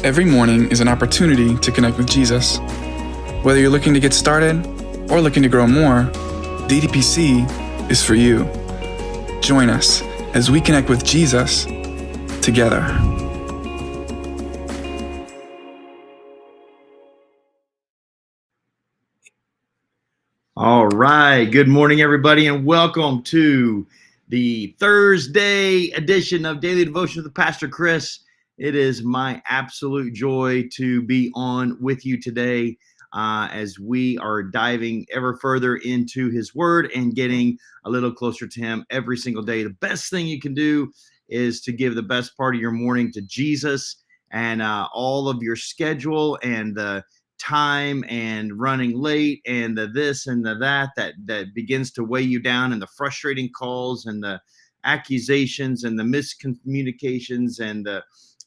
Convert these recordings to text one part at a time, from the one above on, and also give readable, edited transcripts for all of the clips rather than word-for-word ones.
Every morning is an opportunity to connect with Jesus. Whether you're looking to get started or looking to grow more, DDPC is for you. Join us as we connect with Jesus together. All right. Good morning, everybody, and welcome to the Thursday edition of Daily Devotion with Pastor Chris. It is my absolute joy to be on with you today as we are diving ever further into His Word and getting a little closer to Him every single day. The best thing you can do is to give the best part of your morning to Jesus, and all of your schedule and the time and running late and the this and the that begins to weigh you down, and the frustrating calls and the accusations and the miscommunications and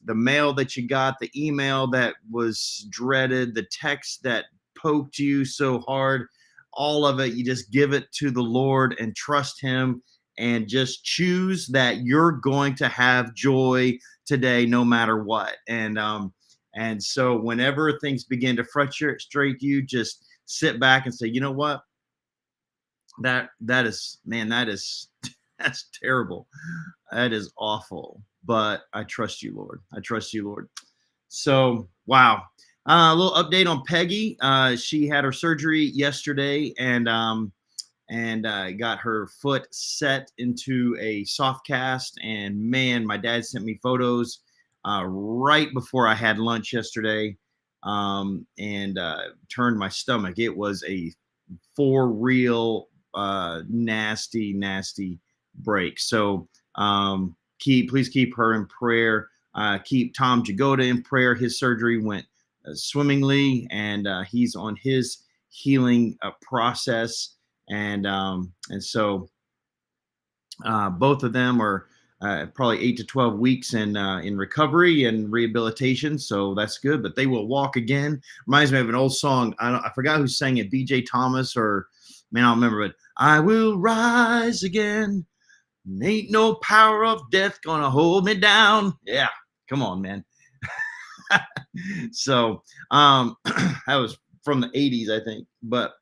the mail that you got, the email that was dreaded, the text that poked you so hard, all of it, you just give it to the Lord and trust Him and just choose that you're going to have joy today no matter what. And so whenever things begin to frustrate you, just sit back and say, you know what? That is that's terrible. That is awful. But I trust you, Lord. I trust you, Lord. So, wow. A little update on Peggy. She had her surgery yesterday and got her foot set into a soft cast. And man, my dad sent me photos right before I had lunch yesterday, and turned my stomach. It was a for real nasty break. So please keep her in prayer. Keep Tom Jagoda in prayer. His surgery went swimmingly, and he's on his healing process. And so both of them are probably 8 to 12 weeks in recovery and rehabilitation, so that's good. But they will walk again. Reminds me of an old song. I forgot who sang it. B.J. Thomas or man, I don't remember. But I will rise again. Ain't no power of death gonna hold me down. Yeah, come on, man. So that was from the 80s, I think. But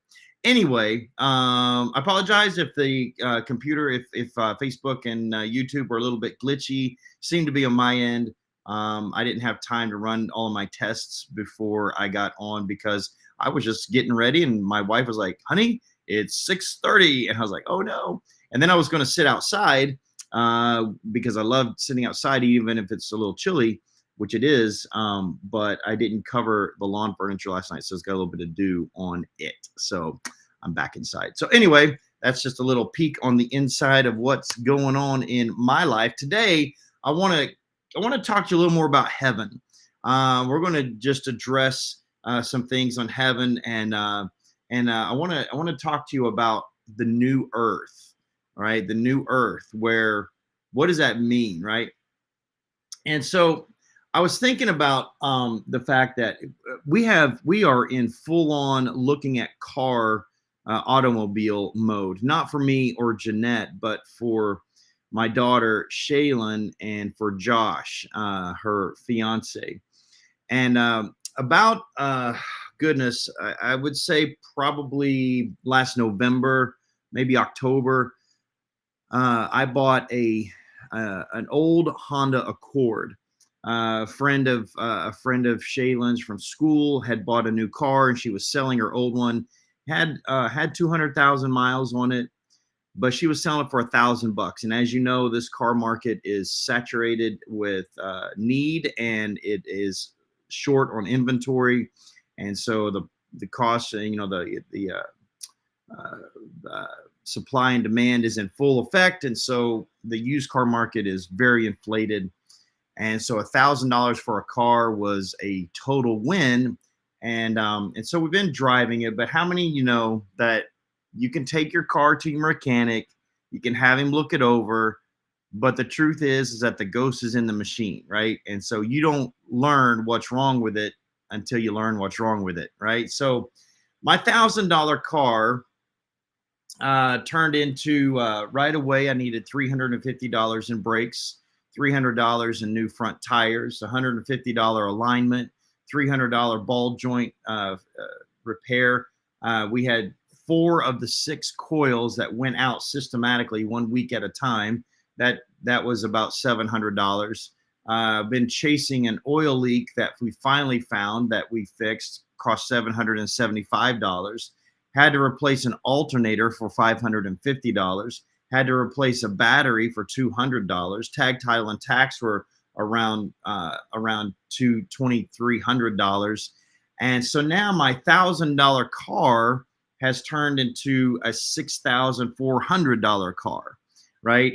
anyway, I apologize if the computer, if Facebook and YouTube were a little bit glitchy. Seemed to be on my end. I didn't have time to run all of my tests before I got on because I was just getting ready, and my wife was like, "Honey, it's 6:30," and I was like, "Oh no!" And then I was going to sit outside because I love sitting outside, even if it's a little chilly, which it is, but I didn't cover the lawn furniture last night, so it's got a little bit of dew on it. So I'm back inside. So anyway, that's just a little peek on the inside of what's going on in my life. Today, I want to talk to you a little more about heaven. We're going to just address some things on heaven, and I want to talk to you about the new earth, right? The new earth, where what does that mean, right? And so I was thinking about the fact that we are in full on looking at automobile mode, not for me or Jeanette, but for my daughter Shaylin and for Josh, her fiance. And about goodness, I would say probably last November, maybe October, I bought an old Honda Accord. A friend of Shaylin's from school had bought a new car, and she was selling her old one. Had 200,000 miles on it, but she was selling it for $1,000. And as you know, this car market is saturated with need, and it is short on inventory, and so the cost, the supply and demand is in full effect, and so the used car market is very inflated. And so $1,000 for a car was a total win. And so we've been driving it, but how many that you can take your car to your mechanic, you can have him look it over, but the truth is that the ghost is in the machine, right? And so you don't learn what's wrong with it until you learn what's wrong with it, right? So my $1,000 car turned into right away, I needed $350 in brakes, $300 in new front tires, $150 alignment, $300 ball joint repair. We had 4 of the 6 coils that went out systematically 1 week at a time. That was about $700. Been chasing an oil leak that we finally found that we fixed, cost $775. Had to replace an alternator for $550. Had to replace a battery for $200. Tag, title, and tax were around $2,300. And so now my $1,000 car has turned into a $6,400 car, right?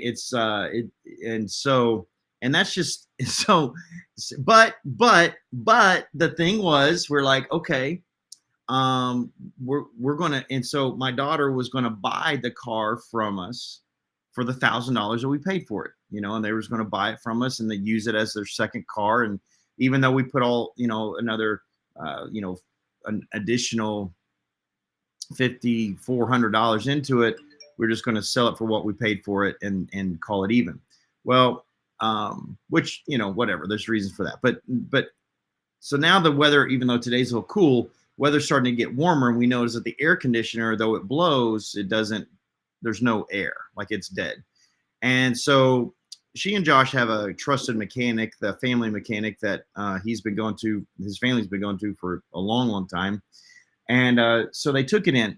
And that's just so. But the thing was, we're like, okay, we're gonna. And so my daughter was gonna buy the car from us for the $1,000 that we paid for it, and they was gonna buy it from us and they use it as their second car. And even though we put all, another, an additional $5,400 into it, we're just going to sell it for what we paid for it and call it even. Well, which, whatever, there's reasons for that. But so now the weather, even though today's a little cool, weather's starting to get warmer, and we notice that the air conditioner, though it blows, there's no air, like it's dead. And so she and Josh have a trusted mechanic, the family mechanic that his family's been going to for a long, long time. And so they took it in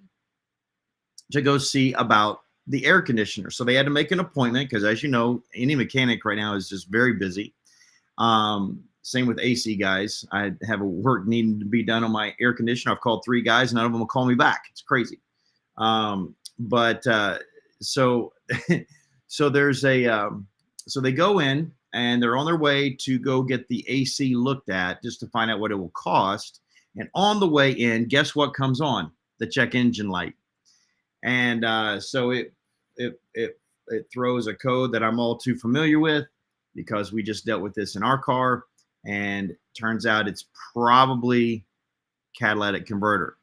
to go see about the air conditioner. So they had to make an appointment because, as you know, any mechanic right now is just very busy. Same with AC guys. I have a work needing to be done on my air conditioner. I've called 3 guys. None of them will call me back. It's crazy. So there's so they go in and they're on their way to go get the AC looked at just to find out what it will cost. And on the way in, guess what comes on? The check engine light. And so it throws a code that I'm all too familiar with because we just dealt with this in our car. And turns out it's probably catalytic converter.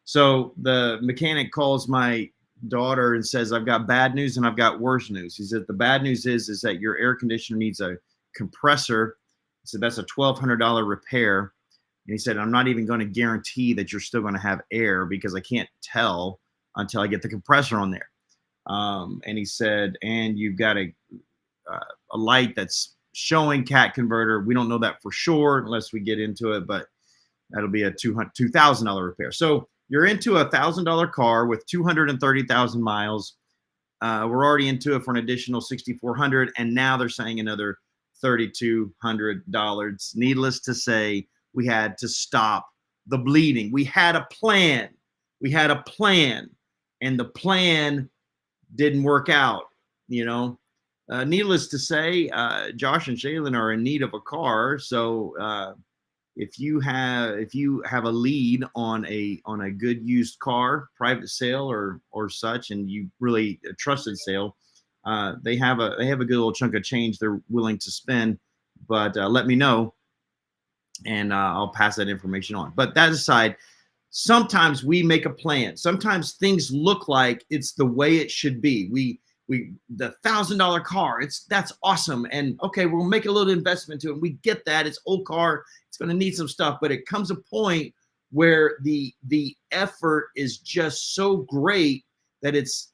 So the mechanic calls my daughter and says, I've got bad news and I've got worse news. He said, the bad news is that your air conditioner needs a compressor. He said, that's a $1,200 repair. And he said, I'm not even going to guarantee that you're still going to have air because I can't tell until I get the compressor on there. And he said, and you've got a light that's showing cat converter. We don't know that for sure unless we get into it, but that'll be a $2,000 repair. So you're into a $1,000 car with 230,000 miles. We're already into it for an additional $6,400, and now they're saying another $3,200. Needless to say, we had to stop the bleeding. We had a plan. And the plan didn't work out. Needless to say, Josh and Shaylin are in need of a car. So if you have a lead on a good used car, private sale or such, and you really a trusted sale, they have a good little chunk of change they're willing to spend. But let me know, and I'll pass that information on. But that aside, sometimes we make a plan. Sometimes things look like it's the way it should be. The $1,000 car, that's awesome. And okay, we'll make a little investment to it. We get that. It's old car. It's going to need some stuff, but it comes a point where the effort is just so great that it's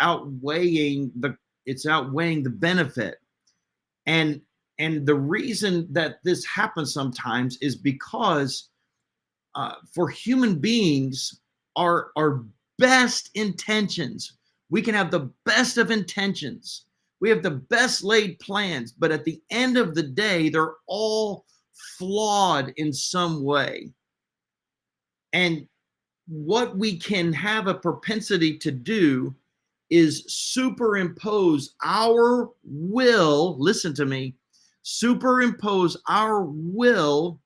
outweighing the benefit. And the reason that this happens sometimes is because for human beings, our best intentions, we can have the best of intentions. We have the best laid plans, but at the end of the day, they're all flawed in some way. And what we can have a propensity to do is superimpose our will, listen to me, superimpose our will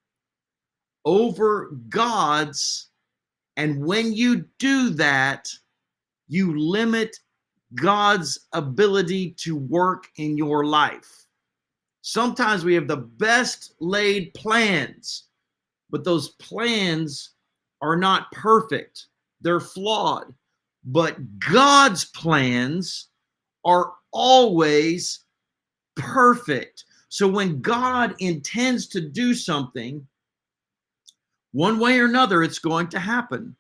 over God's. And when you do that, you limit God's ability to work in your life. Sometimes we have the best laid plans, but those plans are not perfect. They're flawed. But God's plans are always perfect. So when God intends to do something, one way or another, it's going to happen.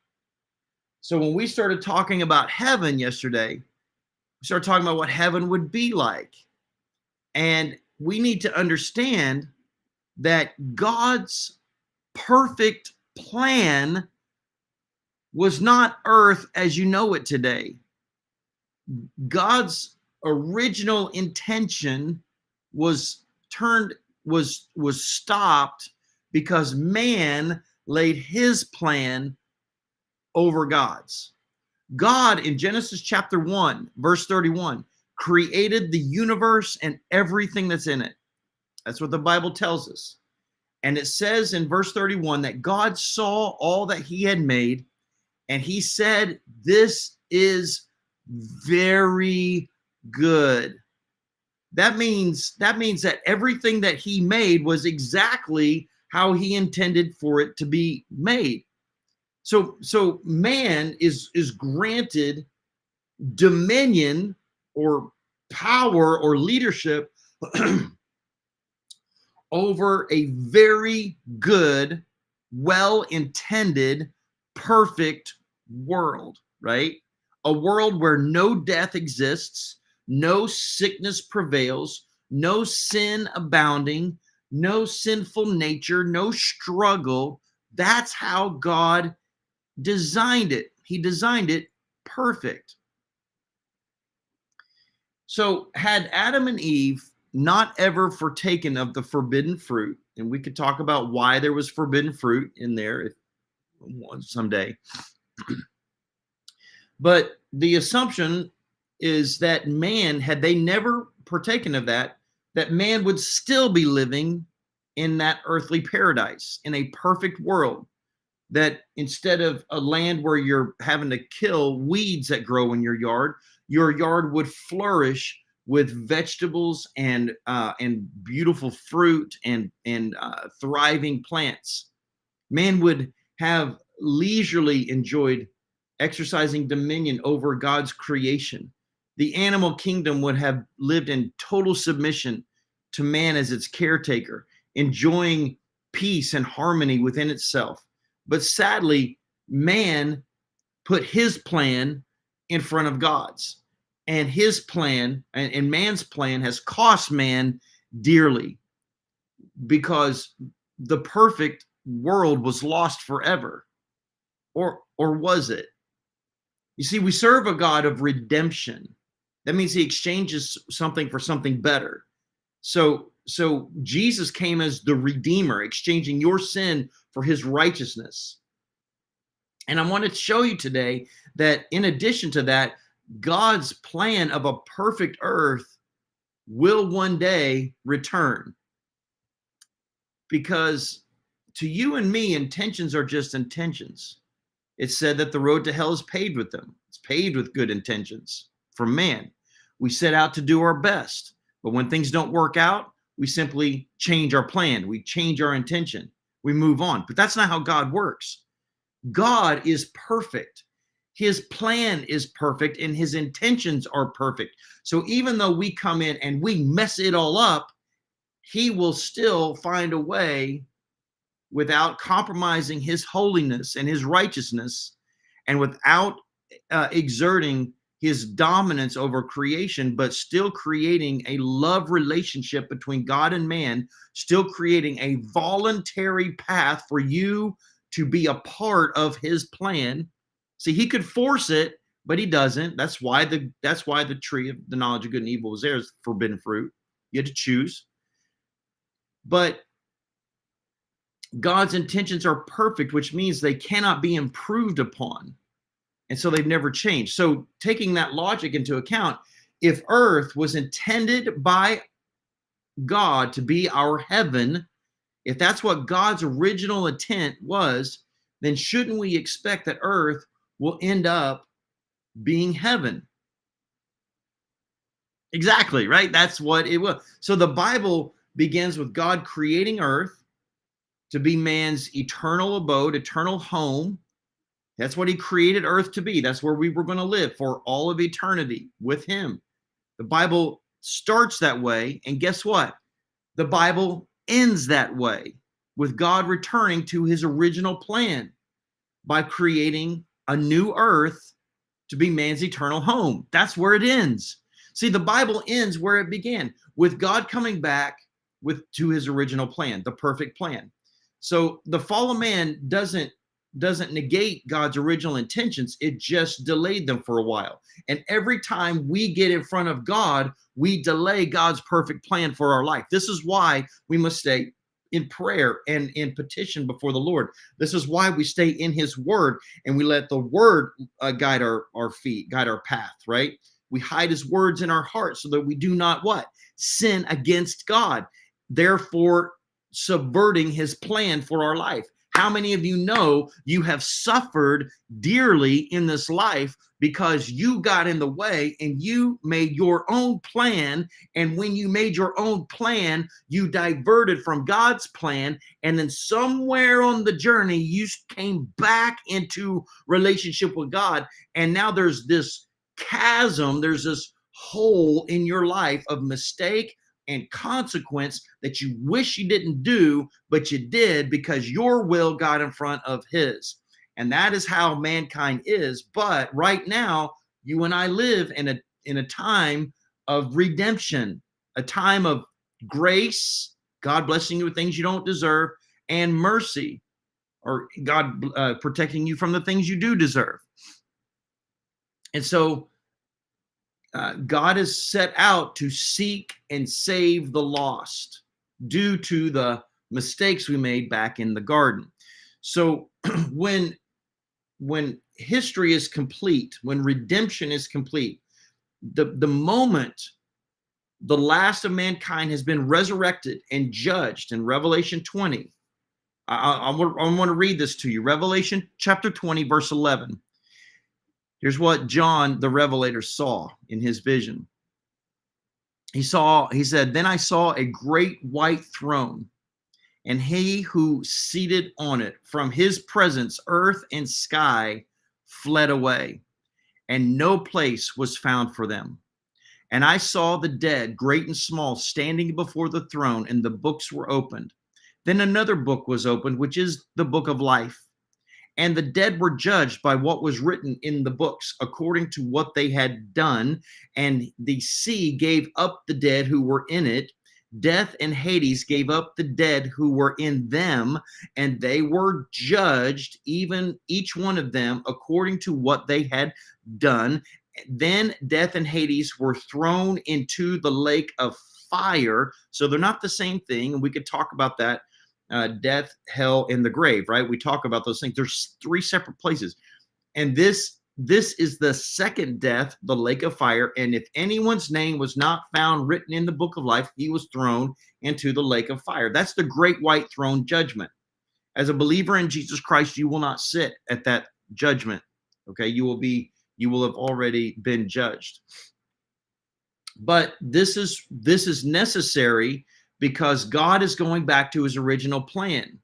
So when we started talking about heaven yesterday, we started talking about what heaven would be like. And we need to understand that God's perfect plan was not earth as you know it today. God's original intention was stopped because man laid his plan over God's. God in Genesis chapter 1, verse 31, created the universe and everything that's in it. That's what the Bible tells us. And it says in verse 31 that God saw all that he had made, and he said, "This is very good." That means that everything that he made was exactly how he intended for it to be made. So man is granted dominion or power or leadership over a very good, well-intended, perfect world, right? A world where no death exists, no sickness prevails, no sin abounding, no sinful nature, no struggle. That's how God designed it. He designed it perfect. So had Adam and Eve not ever partaken of the forbidden fruit, and we could talk about why there was forbidden fruit in there someday, but the assumption is that man, had they never partaken of that man would still be living in that earthly paradise, in a perfect world, that instead of a land where you're having to kill weeds that grow in your yard would flourish with vegetables and beautiful fruit and thriving plants. Man would have leisurely enjoyed exercising dominion over God's creation. The animal kingdom would have lived in total submission to man as its caretaker, enjoying peace and harmony within itself. But sadly, man put his plan in front of God's. And his plan and man's plan has cost man dearly, because the perfect world was lost forever. Or was it? You see, we serve a God of redemption. That means he exchanges something for something better. So Jesus came as the Redeemer, exchanging your sin for his righteousness. And I want to show you today that in addition to that, God's plan of a perfect earth will one day return. Because to you and me, intentions are just intentions. It's said that the road to hell is paved with them. It's paved with good intentions from man. We set out to do our best, but when things don't work out, we simply change our plan. We change our intention. We move on. But that's not how God works. God is perfect. His plan is perfect and his intentions are perfect. So even though we come in and we mess it all up, he will still find a way, without compromising his holiness and his righteousness, and without exerting his dominance over creation, but still creating a love relationship between God and man, still creating a voluntary path for you to be a part of his plan. See, he could force it, but he doesn't. That's why the tree of the knowledge of good and evil was there, as forbidden fruit. You had to choose. But God's intentions are perfect, which means they cannot be improved upon. And so they've never changed. So taking that logic into account, if earth was intended by God to be our heaven, if that's what God's original intent was, then shouldn't we expect that earth will end up being heaven? Exactly, right? That's what it was. So the Bible begins with God creating earth to be man's eternal abode, eternal home. That's what he created earth to be. That's where we were going to live for all of eternity with him. The Bible starts that way. And guess what? The Bible ends that way, with God returning to his original plan by creating a new earth to be man's eternal home. That's where it ends. See, the Bible ends where it began, with God coming back to his original plan, the perfect plan. So the fall of man doesn't negate God's original intentions. It just delayed them for a while. And every time we get in front of God, we delay God's perfect plan for our life. This is why we must stay in prayer and in petition before the Lord. This is why we stay in his word, and we let the word guide our feet, guide our path, right? We hide his words in our hearts so that we do not what? Sin against God, therefore subverting his plan for our life. How many of you know you have suffered dearly in this life because you got in the way and you made your own plan? And when you made your own plan, you diverted from God's plan. And then somewhere on the journey, you came back into relationship with God. And now there's this chasm, there's this hole in your life of mistake and consequence that you wish you didn't do, but you did because your will got in front of his. And that is how mankind is. But right now, you and I live in a time of redemption, a time of grace, God blessing you with things you don't deserve, and mercy, or God protecting you from the things you do deserve. And so God is set out to seek and save the lost due to the mistakes we made back in the garden. So when history is complete, when redemption is complete, the moment the last of mankind has been resurrected and judged in Revelation 20, I want to read this to you. Revelation chapter 20, verse 11. Here's what John the Revelator saw in his vision. He said, then I saw a great white throne, and he who seated on it, from his presence, earth and sky fled away, and no place was found for them. And I saw the dead, great and small, standing before the throne, and the books were opened. Then another book was opened, which is the book of life. And the dead were judged by what was written in the books, according to what they had done. And the sea gave up the dead who were in it. Death and Hades gave up the dead who were in them, and they were judged, even each one of them, according to what they had done. Then death and Hades were thrown into the lake of fire. So they're not the same thing. And we could talk about that. Death, hell, and the grave, right? We talk about those things. There's three separate places. And this is the second death, the lake of fire. And if anyone's name was not found written in the book of life, he was thrown into the lake of fire. That's the great white throne judgment. As a believer in Jesus Christ, you will not sit at that judgment. Okay, you will have already been judged. But this is necessary because God is going back to his original plan.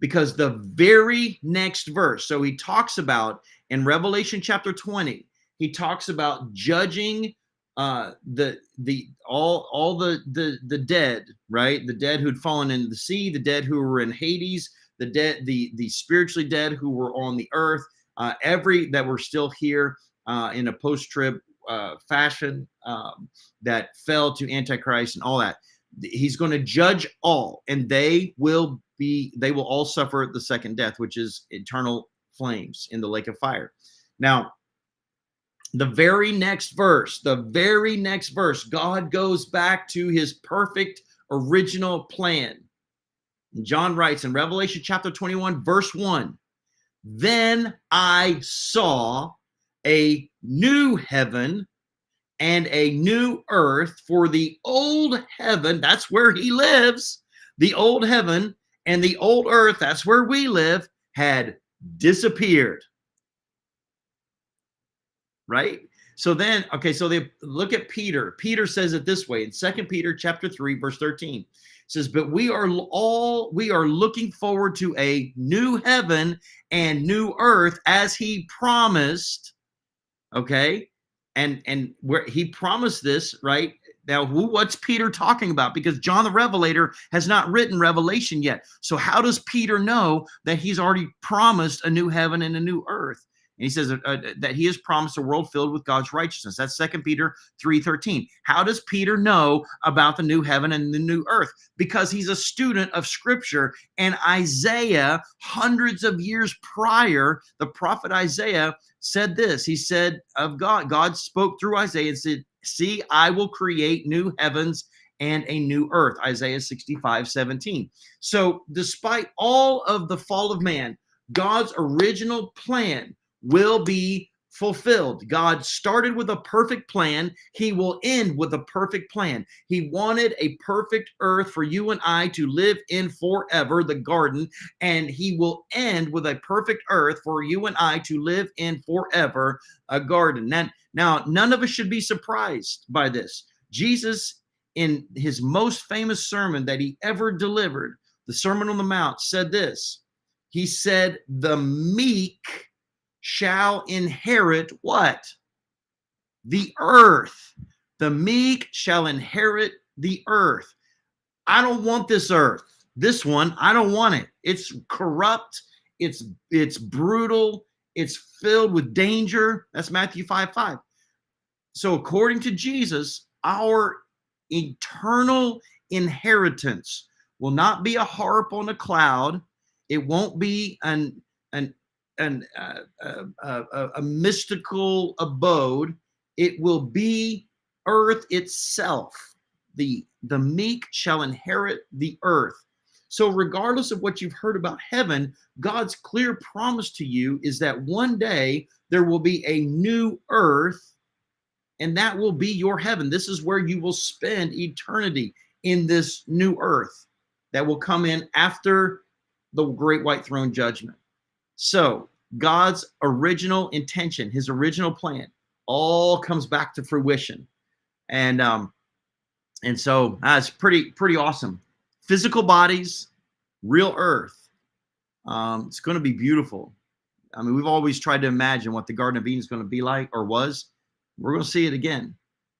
Because the very next verse, so he talks about in Revelation chapter 20, he talks about judging all the dead, right? The dead who'd fallen into the sea, the dead who were in Hades, the dead, the spiritually dead who were on the earth, every that were still here in a post-trib fashion that fell to Antichrist and all that. He's going to judge all, and they will all suffer the second death, which is eternal flames in the lake of fire. Now, the very next verse, God goes back to his perfect original plan. And John writes in Revelation chapter 21, verse 1, then I saw a new heaven and a new earth, for the old heaven, that's where he lives, the old heaven and the old earth, that's where we live, had disappeared. Right? So then, okay, so they look at Peter. Peter says it this way in 2 Peter chapter 3, verse 13. It says, but we are looking forward to a new heaven and new earth as he promised. Okay. And where he promised this, right? Now, what's Peter talking about? Because John the Revelator has not written Revelation yet. So how does Peter know that he's already promised a new heaven and a new earth? And he says that he has promised a world filled with God's righteousness. That's 2 Peter 3:13. How does Peter know about the new heaven and the new earth? Because he's a student of Scripture. And Isaiah, hundreds of years prior, the prophet Isaiah said this. He said of God, God spoke through Isaiah and said, see, I will create new heavens and a new earth. Isaiah 65:17. So despite all of the fall of man, God's original plan will be fulfilled. God started with a perfect plan. He will end with a perfect plan. He wanted a perfect earth for you and I to live in forever, the garden, and he will end with a perfect earth for you and I to live in forever, a garden. Now, none of us should be surprised by this. Jesus, in his most famous sermon that he ever delivered, the Sermon on the Mount, said this. He said, the meek shall inherit what? The earth. The meek shall inherit the earth. I don't want this earth. This one, I don't want it. It's corrupt. It's brutal. It's filled with danger. That's Matthew 5:5. So according to Jesus, our eternal inheritance will not be a harp on a cloud. It won't be a mystical abode. It will be earth itself. The meek shall inherit the earth. So regardless of what you've heard about heaven, God's clear promise to you is that one day there will be a new earth, and that will be your heaven. This is where you will spend eternity, in this new earth that will come in after the great white throne judgment. So God's original intention, his original plan, all comes back to fruition. And so it's pretty awesome. Physical bodies, real earth. It's going to be beautiful. I mean, we've always tried to imagine what the Garden of Eden is going to be like, or was. We're going to see it again.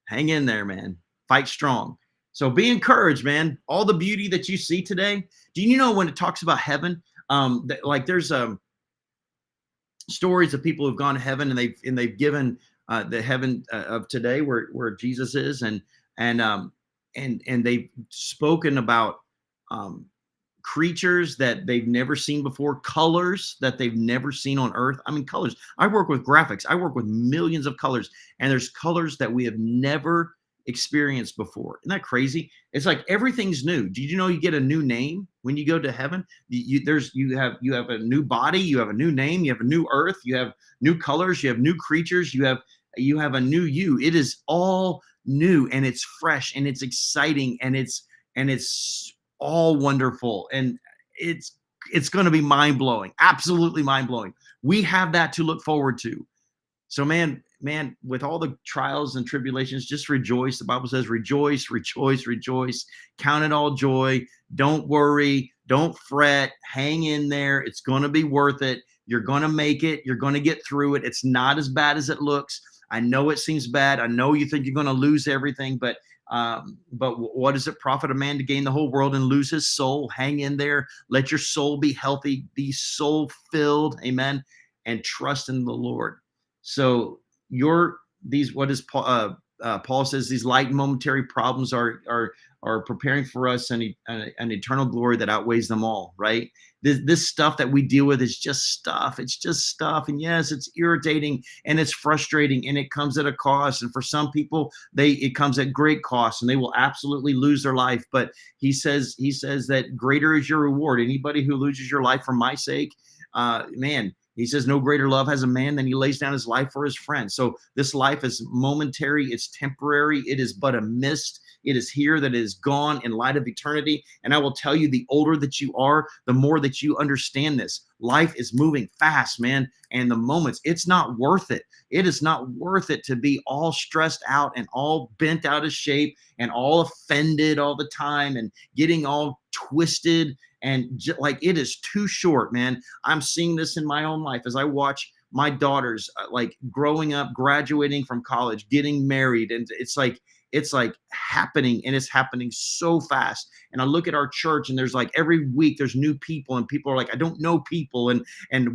Hang in there, man. Fight strong. So be encouraged, man. All the beauty that you see today. Do you know when it talks about heaven, there's stories of people who've gone to heaven and they've given the heaven of today where Jesus is, and they've spoken about creatures that they've never seen before, colors that they've never seen on earth. I mean, colors. I work with graphics. I work with millions of colors, and there's colors that we have never experienced before. Isn't that crazy? It's like everything's new. Did you know you get a new name when you go to heaven? You have a new body, you have a new name, you have a new earth, you have new colors, you have new creatures, you have a new you. It is all new, and it's fresh, and it's exciting, and it's all wonderful, and it's going to be mind-blowing, absolutely mind-blowing. We have that to look forward to. So man, with all the trials and tribulations, just rejoice. The Bible says, rejoice, rejoice, rejoice. Count it all joy. Don't worry. Don't fret. Hang in there. It's going to be worth it. You're going to make it. You're going to get through it. It's not as bad as it looks. I know it seems bad. I know you think you're going to lose everything, but what does it profit a man to gain the whole world and lose his soul? Hang in there. Let your soul be healthy. Be soul filled. Amen. And trust in the Lord. So Paul says these light and momentary problems are preparing for us an eternal glory that outweighs them all, right? This stuff that we deal with is just stuff. It's just stuff. And yes, it's irritating and it's frustrating and it comes at a cost. And for some people, it comes at great cost and they will absolutely lose their life. But he says that greater is your reward. Anybody who loses your life for my sake, he says, no greater love has a man than he lays down his life for his friends. So this life is momentary. It's temporary. It is but a mist. It is here that is gone in light of eternity. And I will tell you, the older that you are, the more that you understand this. Life is moving fast, man. And the moments, it's not worth it. It is not worth it to be all stressed out and all bent out of shape and all offended all the time and getting all twisted. And like, it is too short, man. I'm seeing this in my own life as I watch my daughters growing up, graduating from college, getting married. And it's like, it's like happening, and it's happening so fast. And I look at our church, and there's like every week there's new people, and people are like, I don't know people, and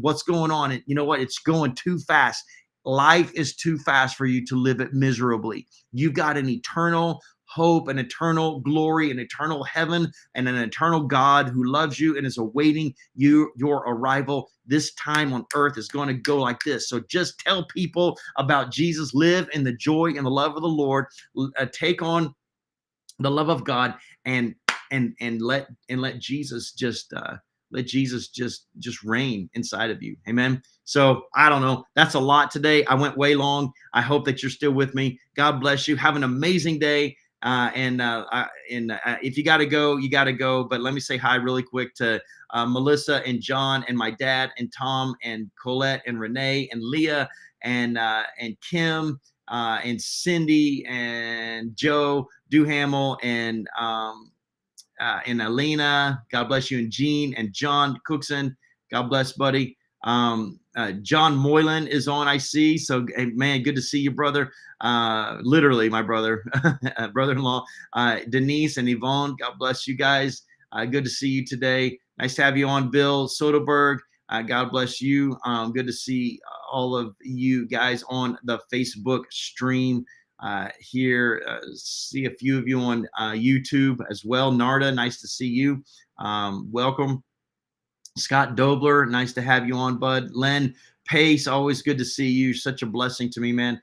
what's going on? And you know what? It's going too fast. Life is too fast for you to live it miserably. You've got an eternal hope, an eternal glory, an eternal heaven, and an eternal God who loves you and is awaiting your arrival. This time on earth is going to go like this. So just tell people about Jesus. Live in the joy and the love of the Lord. Take on the love of God, and let Jesus just reign inside of you. Amen. So I don't know. That's a lot today. I went way long. I hope that you're still with me. God bless you. Have an amazing day. If you got to go, you got to go. But let me say hi really quick to Melissa and John and my dad and Tom and Colette and Renee and Leah and Kim and Cindy and Joe Duhamel and Alina. God bless you. And Jean and John Cookson. God bless, buddy. John Moylan is on, I see. So, hey, man, good to see you, brother. Literally my brother, brother-in-law. Denise and Yvonne, God bless you guys. Good to see you today. Nice to have you on, Bill Soderberg. God bless you. Good to see all of you guys on the Facebook stream here. See a few of you on YouTube as well. Narda, nice to see you. Welcome. Scott Dobler, nice to have you on, bud. Len Pace, always good to see you. Such a blessing to me, man.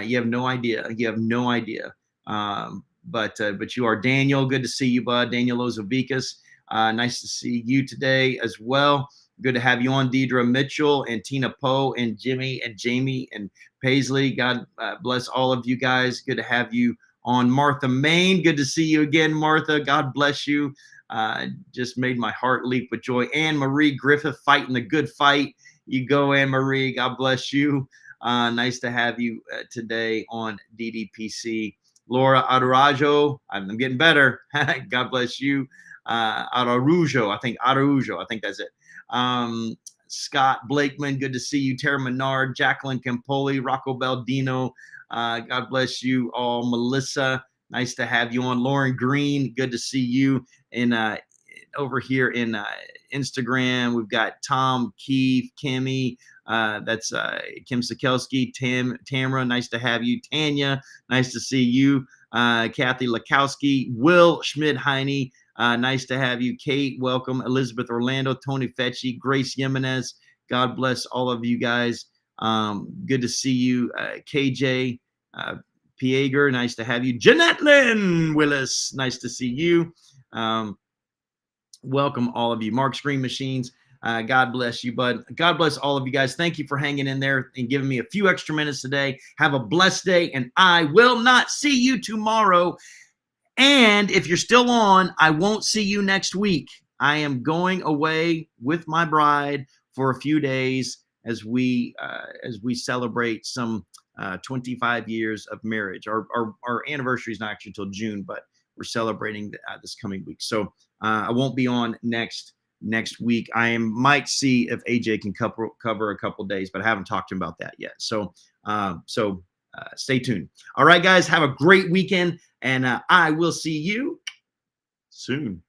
You have no idea. You have no idea. But you are Daniel. Good to see you, bud. Daniel Ozovikas. Nice to see you today as well. Good to have you on, Deidre Mitchell and Tina Poe and Jimmy and Jamie and Paisley. God bless all of you guys. Good to have you on. Martha Main, good to see you again, Martha. God bless you. Just made my heart leap with joy. Anne Marie Griffith, fighting the good fight. You go, Anne Marie. God bless you. Nice to have you today on DDPC. Laura Adarajo, I'm getting better. God bless you. Araujo, I think that's it. Scott Blakeman, good to see you. Tara Menard, Jacqueline Campoli, Rocco Baldino. God bless you all. Melissa, nice to have you on. Lauren Green, good to see you. And over here in Instagram, we've got Tom, Keith, Kimmy, that's Kim Sikelski, Tamara, nice to have you. Tanya, nice to see you. Kathy Lakowski, Will Schmidt-Heine, nice to have you. Kate, welcome. Elizabeth Orlando, Tony Fetchy, Grace Jimenez, God bless all of you guys. Good to see you. KJ Pieger, nice to have you. Jeanette Lynn Willis, nice to see you. Welcome all of you. Mark Screen Machines, God bless you, bud. God bless all of you guys. Thank you for hanging in there and giving me a few extra minutes today. Have a blessed day, and I will not see you tomorrow. And if you're still on, I won't see you next week. I am going away with my bride for a few days as we celebrate some 25 years of marriage. Our anniversary is not actually until June, but we're celebrating this coming week. So I won't be on next week. I might see if AJ can cover a couple days, but I haven't talked to him about that yet. So stay tuned. All right, guys, have a great weekend, and I will see you soon.